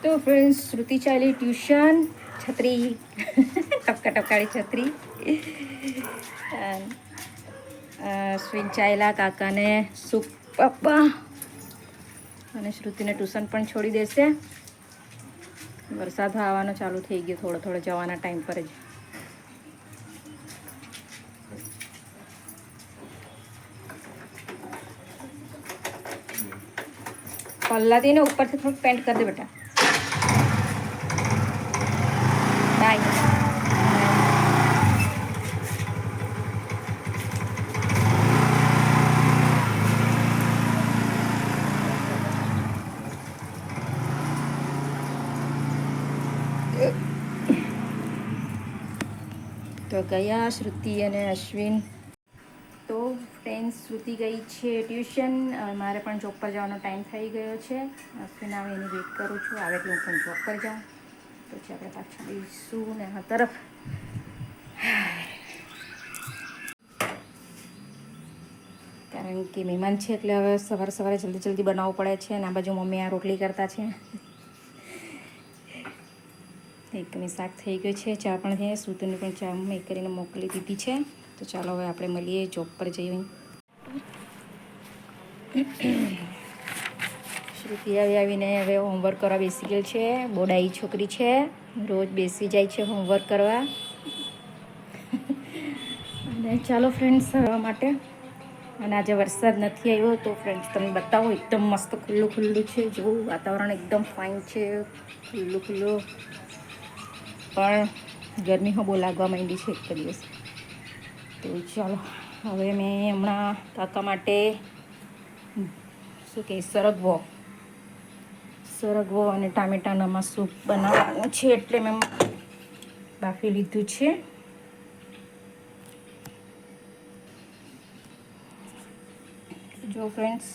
તો ફ્રેન્ડ્સ શ્રુતિ ચાલી ટ્યુશન છત્રી ટપકા ટપકાળી છત્રી અશ્વિન ચાયલા કાકાને સુપ પપ્પા અને શ્રુતિને ટ્યુશન પણ છોડી દેશે. વરસાદ આવવાનો ચાલુ થઈ ગયો થોડો થોડો જવાના ટાઈમ પર જ. પલ્લાથી ને ઉપરથી થોડુંક પેન્ટ કરી દે બેટા. બાય. તો ગયા શ્રુતિ અને અશ્વિન. તો ફ્રેન્ડ્સ શ્રુતિ ગઈ છે ટ્યુશન. મારે પણ જોબ પર જવાનો ટાઈમ થઈ ગયો છે. અશ્વિન આવે એની વેઇટ કરું છું. આવે એટલે હું પણ જોબ પર જાઉં. પછી આપણે પાછું જઈશું ને આ તરફ. કારણ કે મહેમાન છે એટલે હવે સવારે સવારે જલ્દી જલ્દી બનાવવું પડે છે. અને આ બાજુ મમ્મી આ રોટલી કરતા છે. એકની શાક થઈ ગયું છે. ચા પણ છે. શ્રુતિને પણ ચા મેં કરીને મોકલી દીધી છે. તો ચાલો હવે આપણે મળીએ જોબ પર જઈએ. શ્રુતિ આવીને હવે હોમવર્ક કરવા બેસી ગયેલ છે. બોડાઈ છોકરી છે. રોજ બેસી જાય છે હોમવર્ક કરવા. અને ચાલો ફ્રેન્ડ્સ ફરવા માટે. અને આજે વરસાદ નથી આવ્યો તો ફ્રેન્ડ્સ તમને બતાવો એકદમ મસ્ત ખુલ્લું ખુલ્લું છે. જેવું વાતાવરણ એકદમ ફાઇન છે. ખુલ્લું ખુલ્લું. પણ ગરમી બહુ લાગવા માંડી છે એક દિવસ. તો ચાલો હવે મેં હમણાં કાકા માટે શું કહે સરગવો અને ટામેટાનામાં સૂપ બનાવવાનું છે. એટલે મેં બાફી લીધું છે. જો ફ્રેન્ડ્સ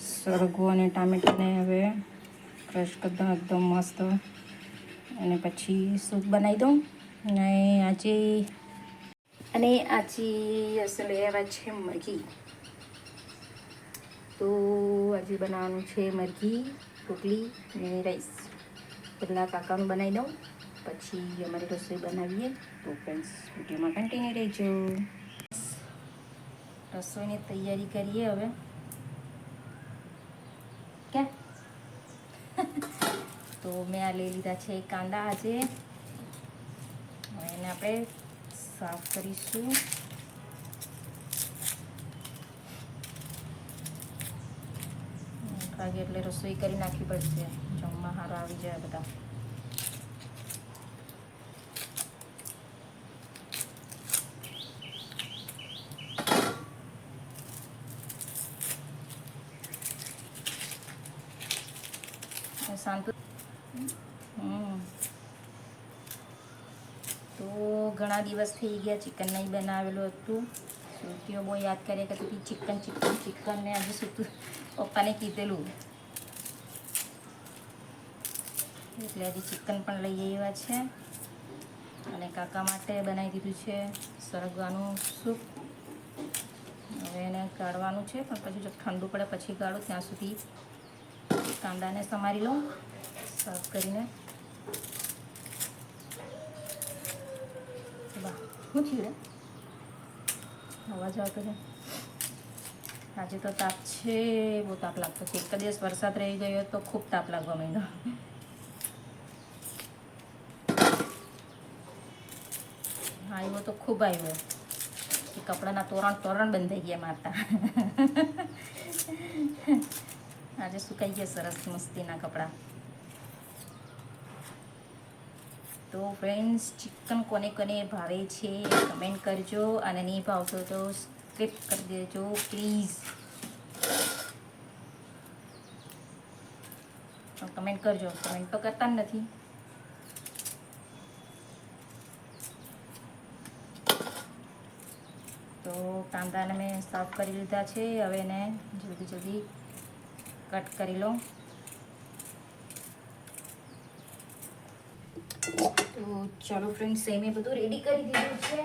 સરગવો અને ટામેટાને હવે ક્રશ કરતા એકદમ મસ્ત. અને પછી સૂપ બનાવી દઉં. અને આજે અસલ આવ્યા છે મરઘી. તો આજે બનાવવાનું છે મરઘી રોટલી અને રાઈસ. પહેલાં કાકાનું બનાવી દઉં પછી અમારી રસોઈ બનાવીએ. તો ફ્રેન્ડ્સ વિડીયોમાં કન્ટિન્યુ રહેજો. રસોઈની તૈયારી કરીએ હવે. ક્યાં તો મેં આ લઈ લીધા છે કાંદા. આજે હવે એને આપણે સાફ કરીશું. વાગે એટલે રસોઈ કરી નાખવી પડશે. જમવા સારું આવી જાય બધા. શાંત. તો ઘણા દિવસ થઈ ગયા ચિકન નહીં બનાવેલું હતું. શ્રુતિઓ બહુ યાદ કર્યા કરતી ચિકન ચિકન ચિકન ને આજે પપ્પાને કીધેલું એટલે આજે ચિકન પણ લઈ આવ્યા છે. અને કાકા માટે બનાવી દીધું છે સરગવાનું સૂપ. હવે એને કાઢવાનું છે પણ પછી જો ઠંડુ પડે પછી કાઢું. ત્યાં સુધી કાંદાને સમારી લઉં સાફ કરીને. શું થયું અવાજ આવતો છે? આજે તો તાપ છે. બહુ તાપ લાગતો છે. એક દિવસ વરસાદ રહી ગયો તો ખૂબ તાપ લાગવા માંડ્યો. આવ્યો તો ખૂબ આવ્યો. એ કપડાના તોરણ બંધાઈ ગયા મારતા. આજે સુકાઈ ગયા સરસ મસ્તીના કપડાં. તો ફ્રેન્ડ્સ ચિકન કોને કોને ભાવે છે કમેન્ટ કરજો. અને નહીં ભાવતો તો સ્કીપ કરી દેજો પ્લીઝ. કમેન્ટ કરજો. કમેન્ટ તો કરતા નથી. તો કાંદાને મેં સાફ કરી લીધા છે. હવે એને જલ્દી જલ્દી કટ કરી લઉં. તો ચાલો ફ્રેન્ડ્સ મેં બધું રેડી કરી દીધું છે.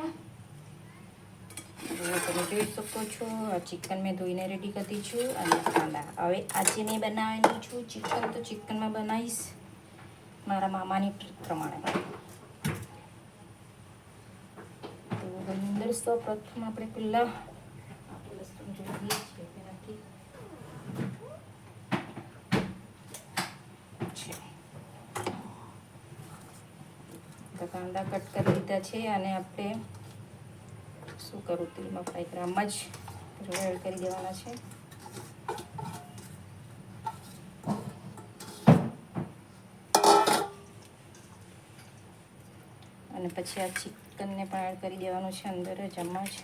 તમે જોઈ શકો છો આ ચિકન મેં ધોઈને રેડી કરી છું અને કાંદા. હવે આજે મેં બનાવવાની છું ચિકન, તો ચિકનમાં બનાવીશ મારા મામાની ટ્રીક પ્રમાણે. તો અંદર સૌ પ્રથમ આપણે પહેલાં લસણ જોઈએ છીએ તેનાથી તો કાંદા કટ કરી દીધા છે અને આપણે શું કરું તેલમાં 5 ગ્રામ જ એડ કરી દેવાના છે. અને પછી આ ચિકનને પણ એડ કરી દેવાનું છે અંદર જ આમાં જ.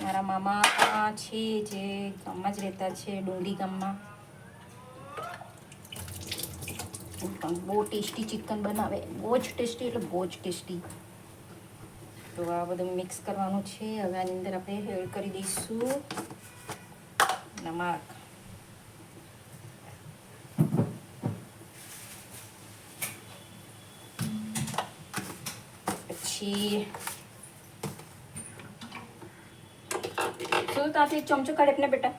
મારા મામા છે જે ગામમાં જ રહેતા છે, ડુંગરી ગામમાં, પણ બહુ ટેસ્ટી ચિકન બનાવે, બહુ જ ટેસ્ટી એટલે બહુ જ ટેસ્ટી. તો આ બધું મિક્સ કરવાનું છે. હવે આની અંદર આપણે એડ કરી દઈશું નમક. પછી શું ત્યાંથી ચમચો કાઢે ને બેટા,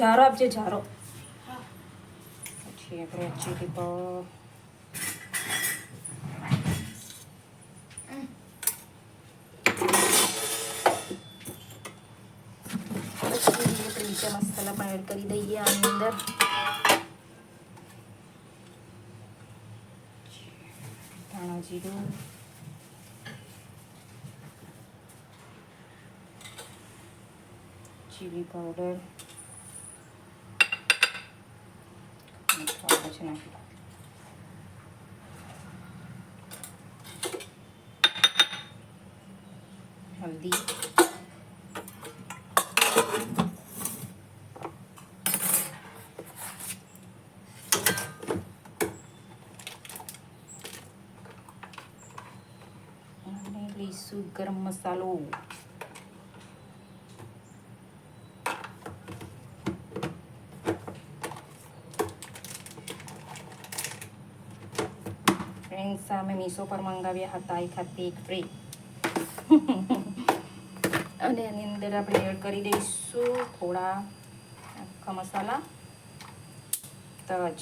જારો આપજે, જારો. પછી આપણે ચીલી પાવડર, બીજા મસાલા પણ એડ કરી દઈએ આની અંદર. ધાણા જીરું, ચીલી પાવડર પછી નાખી હલ્દી, અને લઈશું ગરમ મસાલો. ફ્રેન્ડ્સ અમે મીશો પર મંગાવ્યા હતા એ ખાતે એક ફ્રી. અને એની અંદર આપણે એડ કરી દઈશું થોડા આખા મસાલા, તજ,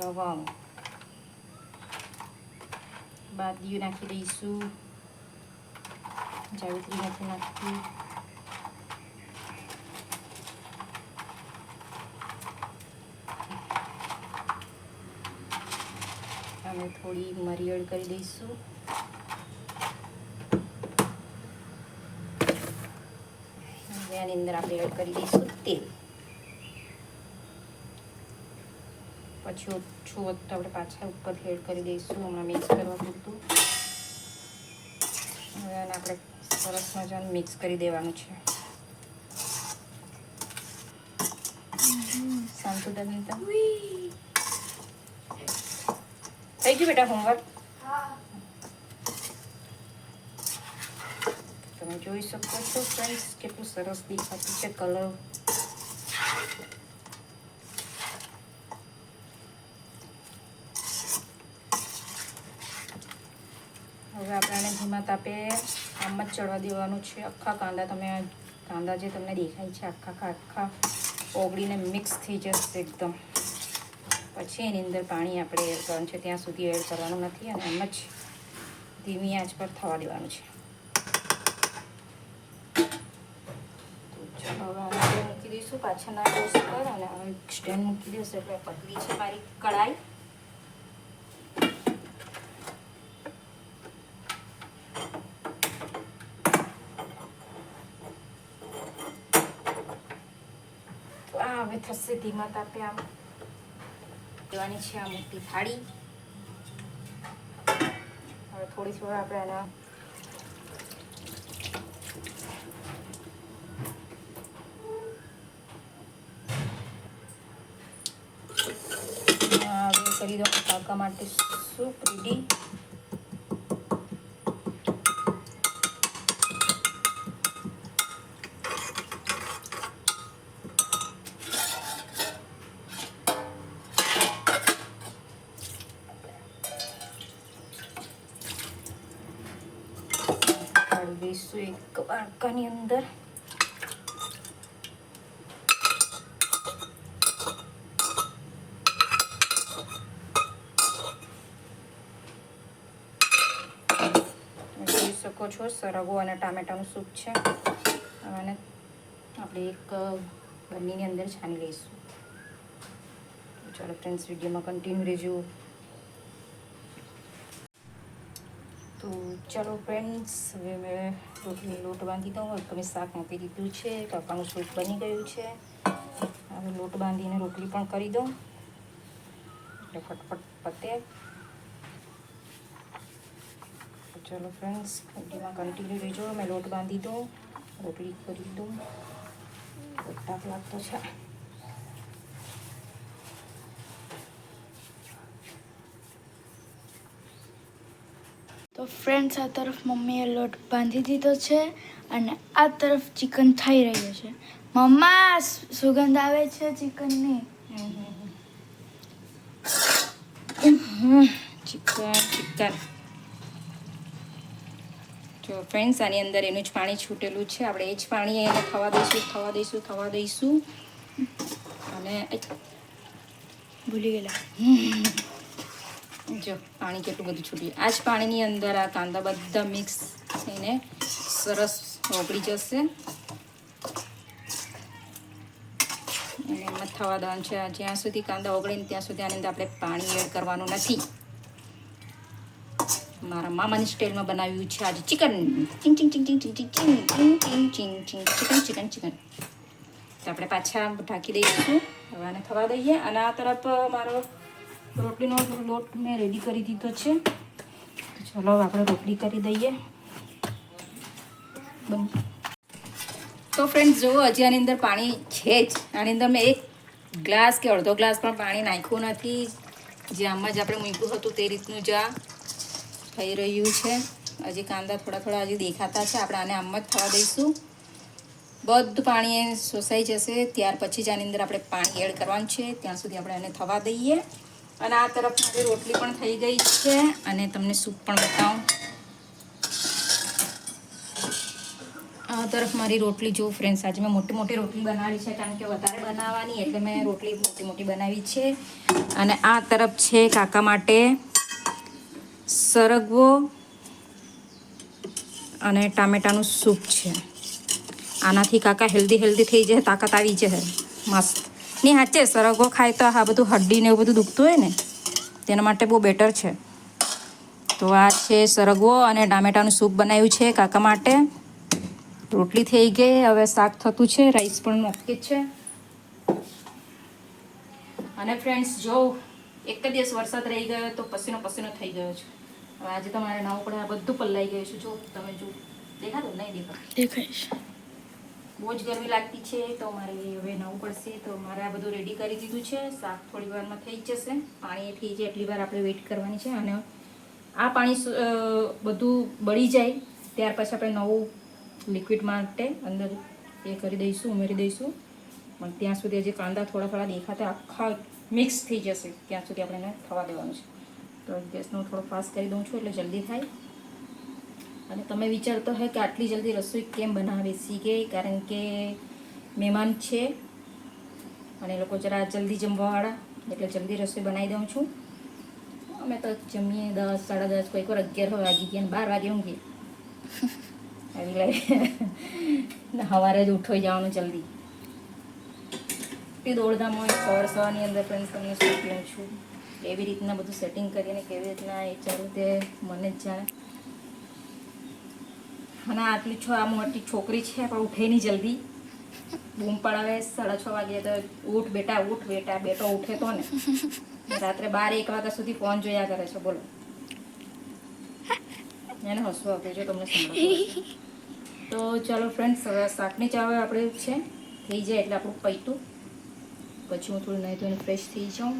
લવંગ, બાદિયું નાખી દઈશું, જાવિત્રી નથી નાખતી, અને થોડી મરી એડ કરી દઈશું. આની અંદર આપણે એડ કરી દઈશું તેલ. પછી ઓછું વધતું આપણે પાછા ઉપરથી એડ કરી દઈશું હમણાં મિક્સ કરવા પૂરતું. હવે આને આપણે સરસ મજાનું મિક્સ કરી દેવાનું છે. શાંતુદાનીતા થઈ ગયું બેટા હોમવર્ક? તમે જોઈ શકો છો ફ્રેન્ડ્સ કેટલું સરસ દેખાતું છે કલર. હવે આપણે આને ધીમા તાપે આમ જ ચડવા દેવાનું છે. આખા કાંદા જે તમને દેખાય છે આખા ઓગળીને મિક્સ થઈ જશે એકદમ. પછી એની અંદર પાણી આપણે એડ કરવાનું છે, ત્યાં સુધી એડ કરવાનું નથી અને આમ જ ધીમી આંચ પર થવા દેવાનું છે. હવે આપણે મૂકી દઈશું પાછળના ગેસ પર અને હવે સ્ટેન્ડ મૂકી દઈશું. એટલે પતલી છે મારી કઢાઈ. તો આ હવે થશે ધીમા તાપે. આમ લેવાની છે આ મોટી થાળી. હવે થોડી વાર આપણે એના કરી દો પાકા માટે સૂપ રેડી. એક વાડકાની અંદર જોઈ શકો છો સરગવો અને ટામેટાનું સૂપ છે. અને આપણે એક બરણીની અંદર છાણી લઈશું. ચાલો ફ્રેન્ડ્સ, વિડીયોમાં કન્ટિન્યુ રહેજો. તો ચાલો ફ્રેન્ડ્સ, હવે મેં રોટલી લોટ બાંધી દઉં. તમે શાક મૂકી દીધું છે, કાકાનું સૂપ બની ગયું છે. હવે લોટ બાંધીને રોટલી પણ કરી દઉં એટલે ફટફટ પતે. ચલો ફ્રેન્ડ્સ, વિડીયોમાં કન્ટિન્યુ રહેજો. મેં લોટ બાંધી દઉં, રોટલી કરી દઉં. તાપ લાગતો છે. તો ફ્રેન્ડ્સ, આ તરફ મમ્મીએ લોટ બાંધી દીધો છે અને આ તરફ ચિકન થઈ રહ્યું છે. મમ્મા, સુગંધ આવે છે ચિકનની. ચિકન જો ફ્રેન્ડ્સ, આની અંદર એનું જ પાણી છૂટેલું છે. આપણે એ જ પાણી એને થવા દઈશું. અને ભૂલી ગયેલા. જો પાણી કેટલું બધું છૂટ્યું. આ જ પાણીની અંદર આ કાંદા બધા મિક્સ થઈને સરસ ઓગળી જશે. અને એમાં થવા દેવાનું છે. જ્યાં સુધી કાંદા ઓગળે ને ત્યાં સુધી આની અંદર આપણે પાણી એડ કરવાનું નથી. મારા મામાની સ્ટાઈલમાં બનાવ્યું છે આજે ચિકન. ચિકન. તો આપણે પાછા ઢાંકી દઈશું. હવે આને થવા દઈએ. અને આ તરફ મારો રોટલીનો લોટ મેં રેડી કરી દીધો છે. ચલો આપણે રોટલી કરી દઈએ. તો ફ્રેન્ડ્સ, જુઓ હજી આની અંદર પાણી છે જ. આની અંદર મેં 1 ગ્લાસ કે અડધો ગ્લાસ પણ પાણી નાખ્યું નથી. જે આમાં જ આપણે મૂક્યું હતું તે રીતનું જ આ થઈ રહ્યું છે. હજી કાંદા થોડા હજી દેખાતા છે. આપણે આને આમ જ થવા દઈશું. બધું પાણી શોષાઈ જશે ત્યાર પછી જ આની અંદર આપણે પાણી એડ કરવાનું છે. ત્યાં સુધી આપણે આને થવા દઈએ. અને આ તરફ મારી રોટલી પણ થઈ ગઈ છે. અને તમને સૂપ પણ બતાવું. આ તરફ મારી રોટલી જો ફ્રેન્ડ્સ, આજે મેં મોટી રોટલી બનાવી છે કારણ કે વધારે બનાવવાની એટલે મેં રોટલી મોટી બનાવી છે. અને આ તરફ છે કાકા માટે સરગવો અને ટામેટાનું સૂપ છે. આનાથી કાકા હેલ્ધી થઈ જાય, તાકાત આવી જાય મસ્ત. નહીં સાચે સરગવો ખાય તો આ બધું હડ્ડીને એવું બધું દુખતું હોય ને તેના માટે બહુ બેટર છે. તો આ છે સરગવો અને ટામેટાનું સૂપ બનાવ્યું છે કાકા માટે. રોટલી થઈ ગઈ. હવે શાક થતું છે. રાઈસ પણ ઓકે છે. અને ફ્રેન્ડ્સ, જો એક જ દિવસ વરસાદ રહી ગયો તો પસીનો થઈ ગયો છે. હવે આજે તમારે નાવું પડે. આ બધું પલ્લાઈ ગયું છે. જો તમે જો દેખાતું નહીં? દેખાય છે. બહુ જ ગરમી લાગતી છે તો મારે હવે નાવું પડશે. તો મારે આ બધું રેડી કરી દીધું છે. શાક થોડી વારમાં થઈ જશે. પાણી થઈ જાય એટલી વાર આપણે વેઇટ કરવાની છે. અને આ પાણી બધું બળી જાય ત્યાર પછી આપણે નવું લિક્વિડ માટે અંદર ઉમેરી દઈશું. પણ ત્યાં સુધી હજી કાંદા થોડા દેખાતા આખા મિક્સ થઈ જશે ત્યાં સુધી આપણે એને થવા દેવાનું છે. તો ગેસનો થોડો ફાસ્ટ કરી દઉં છું એટલે જલ્દી થાય. અને તમે વિચારતો હોય કે આટલી જલ્દી રસોઈ કેમ બનાવી શીખે? કારણ કે મહેમાન છે અને એ લોકો જરા જલ્દી જમવાવાળા, એટલે જલ્દી રસોઈ બનાવી દઉં છું. અમે તો જમીએ 10, 10:30, કોઈક વાર 11 વાગી ગયા, 12 વાગે ઊંઘીએ. આવી લાગે સવારે જ ઉઠોઈ જવાનું જલ્દી. એટલી દોડધામ હોય સવારની અંદર. ફ્રેન્ડ્સ, તમને શું કહું છું, એવી રીતના બધું સેટિંગ કરીને કેવી રીતના એ ચાલુ તે મને જ જાણે. અને આટલી આ મોટી છોકરી છે પણ ઉઠે નહીં જલ્દી. બૂમ પડાવે 6:30 વાગે તો ઉઠ બેટા. બેટો ઉઠે તો ને. રાત્રે 12-1 વાગ્યા સુધી ફોન જોયા કરે છે. બોલો, એને હસવું આવતું જો તમને સંભળાતું. તો ચાલો ફ્રેન્ડ્સ, હવે શાકની ચાવે આપણે છે થઈ જાય એટલે આપણું પૈતું. પછી હું થોડું નહીં ધોઈને ફ્રેશ થઈ જાઉં.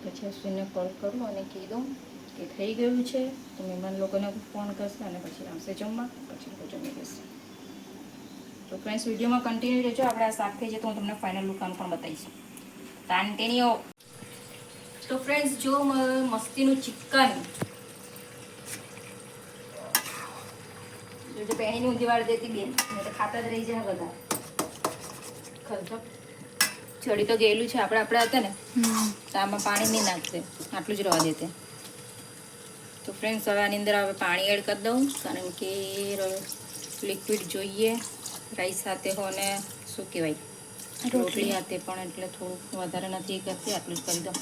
પછી હસબન્ડને કોલ કરું અને કહી દઉં કે થઈ ગયું છે. તો મહેમાન લોકોને ફોન કરશે અને પછી આવશે જમવા. પછી લોકો જમી લેશે. તો ફ્રેન્ડ્સ, વિડીયોમાં કન્ટિન્યુ રહેજો. આપણે આ શાક થઈ જાય તો હું તમને ફાઇનલ લુક પણ બતાવીશ. કન્ટિન્યુ. તો ફ્રેન્ડ્સ, જો મસ્તીનું ચિકન જો પેણીની ઊંધી વાળી દેતી બેન એટલે ખાતા જ રહી જાય બધા ખર્ચો ચડી તો ગયેલું છે આપણે હતા ને તો આમાં પાણી નહીં નાખશે આટલું જ રહેવા દેતે તો ફ્રેન્ડ્સ હવે આની અંદર હવે પાણી એડ કરી દઉં કારણ કે લિક્વિડ જોઈએ રાઈસ સાથે હો ને શું કહેવાય રોટલી સાથે પણ એટલે થોડુંક વધારે નથી કરતી આટલું જ કરી દઉં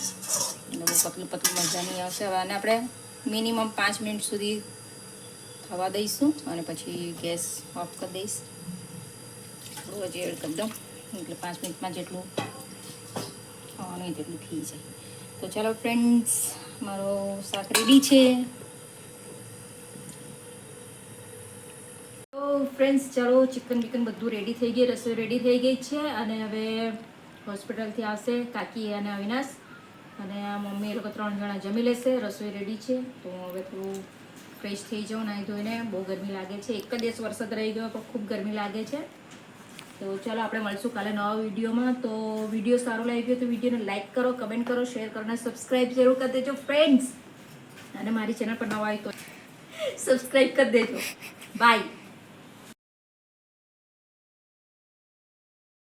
એટલે બહુ પતલું પતલું મજા નહીં આવશે હવે આને આપણે મિનિમમ 5 મિનિટ સુધી થવા દઈશું અને પછી ગેસ ઓફ કરી દઈશ થોડું હજી એડ કરી દઉં એટલે 5 મિનિટમાં જેટલું નહીં તેટલું થઈ જાય તો ચાલો ફ્રેન્ડ્સ મારો શાક રેડી છે તો ફ્રેન્ડ્સ ચાલો ચિકન બિકન બધું રેડી થઈ ગઈ રસોઈ રેડી થઈ ગઈ છે અને હવે હોસ્પિટલથી આવશે કાકી અને અવિનાશ અને મમ્મી એ લોકો 3 જણા જમી લેશે રસોઈ રેડી છે તો હવે થોડું ફ્રેશ થઈ જાઉં નાહી ધોઈને બહુ ગરમી લાગે છે એક જ દિવસ વરસાદ રહી ગયો પણ ખૂબ ગરમી લાગે છે તો ચાલો આપણે મળશું કાલે નવા વિડીયોમાં તો વિડીયો સારો લાગ્યો તો વિડીયોને લાઇક કરો કમેન્ટ કરો શેર કરો અને સબસ્ક્રાઈબ જરૂર કરી દેજો ફ્રેન્ડ્સ અને મારી ચેનલ પર નવા હોય તો સબસ્ક્રાઈબ કરી દેજો બાય